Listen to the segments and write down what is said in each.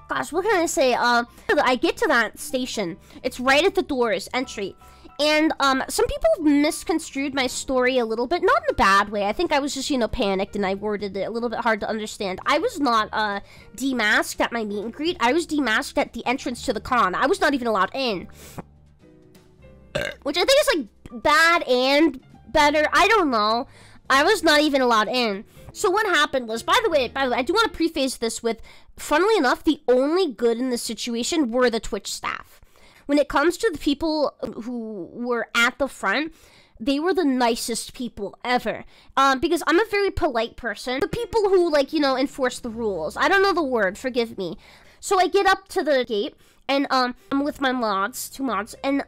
Gosh, what can I say? I get to that station. It's right at the doors, entry. And, some people misconstrued my story a little bit, not in a bad way. I think I was just, you know, panicked and I worded it a little bit hard to understand. I was not, demasked at my meet and greet. I was demasked at the entrance to the con. I was not even allowed in. Which I think is, like, bad and better. I don't know. I was not even allowed in. So what happened was, by the way, I do want to preface this with, funnily enough, the only good in this situation were the Twitch staff. When it comes to the people who were at the front, they were the nicest people ever. Because I'm a very polite person. The people who, like, you know, enforce the rules. I don't know the word, forgive me. So I get up to the gate, and, I'm with my mods, 2 mods, and,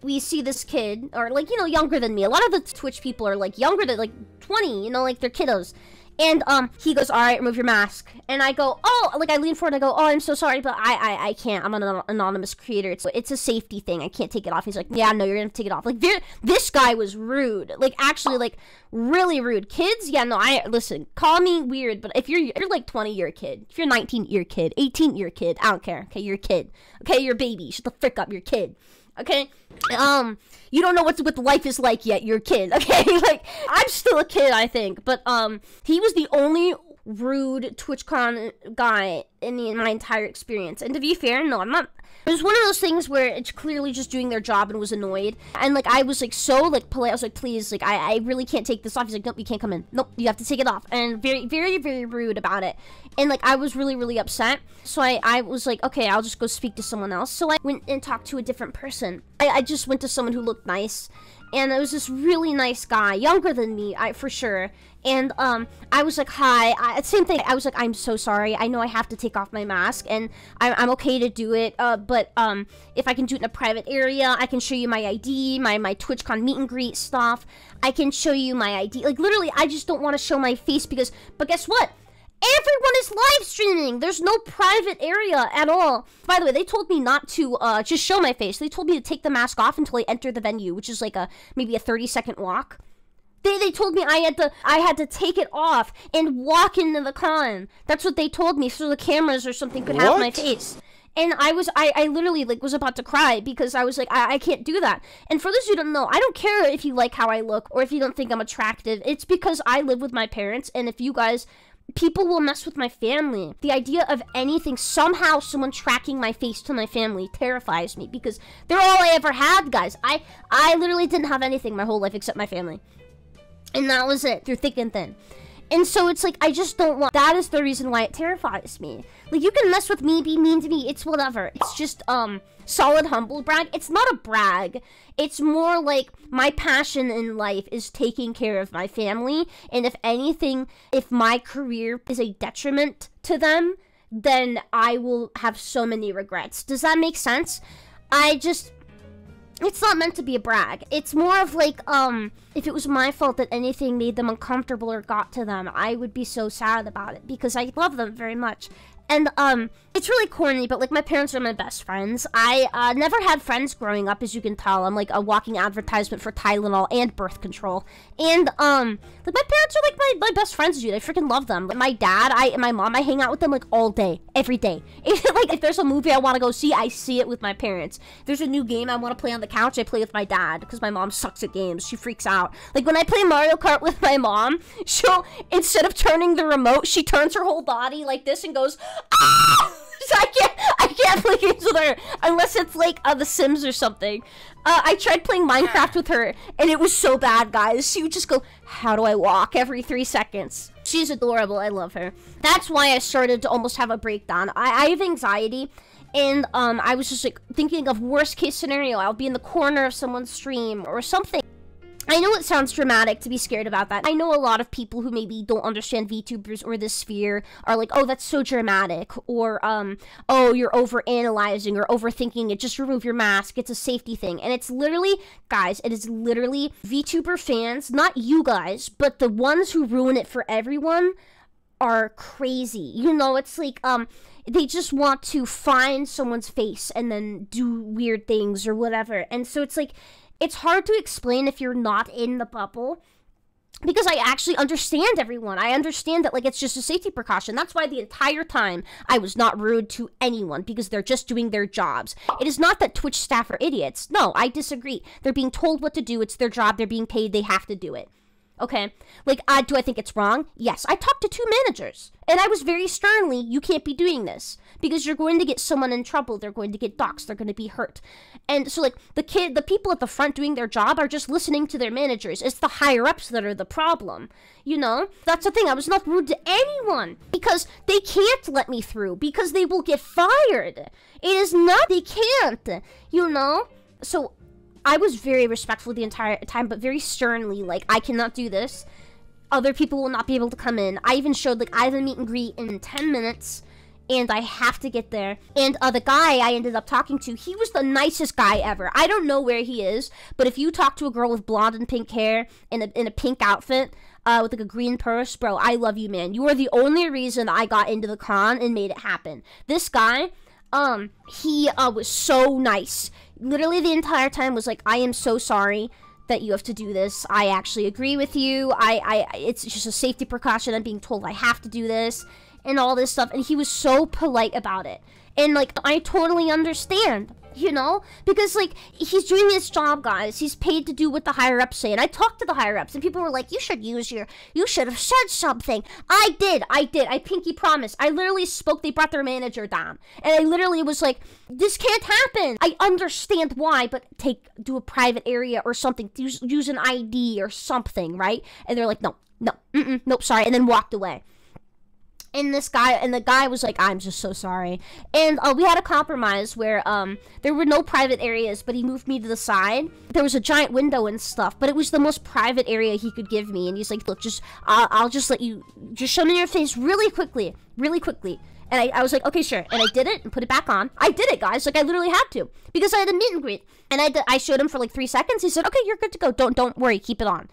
we see this kid, or, like, you know, younger than me. A lot of the Twitch people are, like, younger than, like, 20, you know, like, they're kiddos. And, he goes, all right, remove your mask. And I go, oh, like, I lean forward, I go, oh, I'm so sorry, but I can't. I'm an anonymous creator. It's a safety thing. I can't take it off. He's like, yeah, no, you're gonna take it off. Like, this guy was rude. Like, actually, like, really rude. Kids, yeah, no, listen, call me weird, but if you're like 20, you're a kid. If you're 19, you're a kid. 18, you're a kid. I don't care. Okay, you're a kid. Okay, you're a baby. Shut the frick up. You're a kid. Okay? You don't know what life is like yet. You're a kid, okay? Like, I'm still a kid, I think. But, he was the only rude TwitchCon guy in my entire experience. And to be fair, no, I'm not. It was one of those things where it's clearly just doing their job and was annoyed. And, like, I was, like, so, like, polite. I was like, please, like, I really can't take this off. He's like, nope, you can't come in. Nope, you have to take it off. And very, very, very rude about it. And, like, I was really, really upset. So I was like, okay, I'll just go speak to someone else. So I went and talked to a different person. I just went to someone who looked nice. And it was this really nice guy, younger than me, for sure. And, I was like, hi, same thing, I was like, I'm so sorry, I know I have to take off my mask, and I'm okay to do it, but, if I can do it in a private area, I can show you my ID, my TwitchCon meet and greet stuff, I can show you my ID, like, literally, I just don't want to show my face because, but guess what? Everyone is live streaming. There's no private area at all. By the way, they told me not to just show my face. They told me to take the mask off until I enter the venue, which is like maybe a 30-second walk. They told me I had to take it off and walk into the con. That's what they told me, so the cameras or something could have my face. And I literally, like, was about to cry because I was like, I can't do that. And for those who don't know, I don't care if you like how I look or if you don't think I'm attractive. It's because I live with my parents, and if you guys... People will mess with my family. The idea of anything, somehow someone tracking my face to my family terrifies me because they're all I ever had, guys. I literally didn't have anything my whole life except my family. And that was it, through thick and thin. And so it's like, I just don't want, that is the reason why it terrifies me. Like, you can mess with me, be mean to me, it's whatever. It's just, solid humble brag. It's not a brag. It's more like, my passion in life is taking care of my family. And if anything, if my career is a detriment to them, then I will have so many regrets. Does that make sense? It's not meant to be a brag. It's more of like, if it was my fault that anything made them uncomfortable or got to them, I would be so sad about it because I love them very much. And, it's really corny, but, like, my parents are my best friends. I never had friends growing up, as you can tell. I'm, like, a walking advertisement for Tylenol and birth control. And, like, my parents are, like, my best friends, dude. I freaking love them. But my dad, and my mom, I hang out with them, like, all day. Every day. Like, if there's a movie I want to go see, I see it with my parents. If there's a new game I want to play on the couch, I play with my dad. Because my mom sucks at games. She freaks out. Like, when I play Mario Kart with my mom, she'll, instead of turning the remote, she turns her whole body like this and goes... Ah! So I can't play games with her unless it's like The Sims or something. I tried playing Minecraft with her and it was so bad, guys. She would just go, how do I walk, every 3 seconds. She's adorable. I love her. That's why I started to almost have a breakdown. I have anxiety, and I was just like thinking of worst case scenario. I'll be in the corner of someone's stream or something. I know it sounds dramatic to be scared about that. I know a lot of people who maybe don't understand VTubers or this sphere are like, oh, that's so dramatic, or, oh, you're overanalyzing or overthinking it, just remove your mask, it's a safety thing. And it's literally, guys, it is literally VTuber fans, not you guys, but the ones who ruin it for everyone are crazy. You know, it's like, they just want to find someone's face and then do weird things or whatever. And so it's like, it's hard to explain if you're not in the bubble. Because I actually understand everyone. I understand that, like, it's just a safety precaution. That's why the entire time I was not rude to anyone, because they're just doing their jobs. It is not that Twitch staff are idiots. No, I disagree. They're being told what to do. It's their job. They're being paid. They have to do it. Okay? Like, do I think it's wrong? Yes. I talked to 2 managers, and I was very sternly, you can't be doing this, because you're going to get someone in trouble. They're going to get doxxed. They're going to be hurt. And so, like, the people at the front doing their job are just listening to their managers. It's the higher-ups that are the problem, you know? That's the thing. I was not rude to anyone, because they can't let me through, because they will get fired. It is not, they can't, you know? So I was very respectful the entire time, but very sternly, like, I cannot do this. Other people will not be able to come in. I even showed, like, I have a meet and greet in 10 minutes, and I have to get there. And the guy I ended up talking to, he was the nicest guy ever. I don't know where he is, but if you talk to a girl with blonde and pink hair in a pink outfit, with like a green purse, bro, I love you, man. You are the only reason I got into the con and made it happen. This guy, he was so nice. Literally the entire time was like, I am so sorry that you have to do this. I actually agree with you. It's just a safety precaution. I'm being told I have to do this and all this stuff. And he was so polite about it. And, like, I totally understand, you know? Because, like, he's doing his job, guys. He's paid to do what the higher-ups say. And I talked to the higher-ups, and people were like, you should have said something. I did. I pinky promise. I literally spoke. They brought their manager down. And I literally was like, this can't happen. I understand why, but do a private area or something. Use an ID or something, right? And they're like, nope, sorry. And then walked away. And the guy was like, I'm just so sorry. And we had a compromise where there were no private areas, but he moved me to the side. There was a giant window and stuff, but it was the most private area he could give me. And he's like, look, I'll just let you, just show me your face really quickly. And I was like, okay, sure. And I did it and put it back on. I did it, guys. Like, I literally had to, because I had a meet and greet. And I showed him for like 3 seconds. He said, okay, you're good to go. Don't worry, keep it on.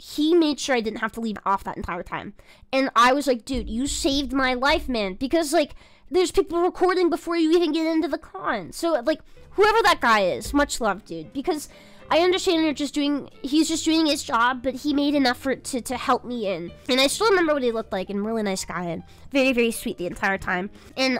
He made sure I didn't have to leave off that entire time. And I was like, dude, you saved my life, man. Because, like, there's people recording before you even get into the con. So, like, whoever that guy is, much love, dude. Because I understand he's just doing his job, but he made an effort to help me in. And I still remember what he looked like, and really nice guy, and very, very sweet the entire time. And,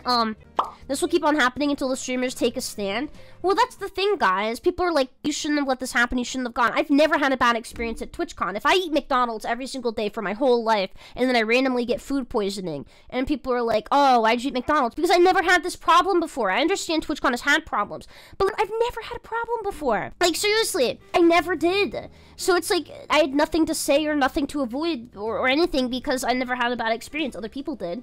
this will keep on happening until the streamers take a stand. Well, that's the thing, guys. People are like, you shouldn't have let this happen. You shouldn't have gone. I've never had a bad experience at TwitchCon. If I eat McDonald's every single day for my whole life, and then I randomly get food poisoning, and people are like, oh, why'd you eat McDonald's? Because I never had this problem before. I understand TwitchCon has had problems, but I've never had a problem before. Like, seriously, I never did. So it's like, I had nothing to say or nothing to avoid or anything, because I never had a bad experience. Other people did.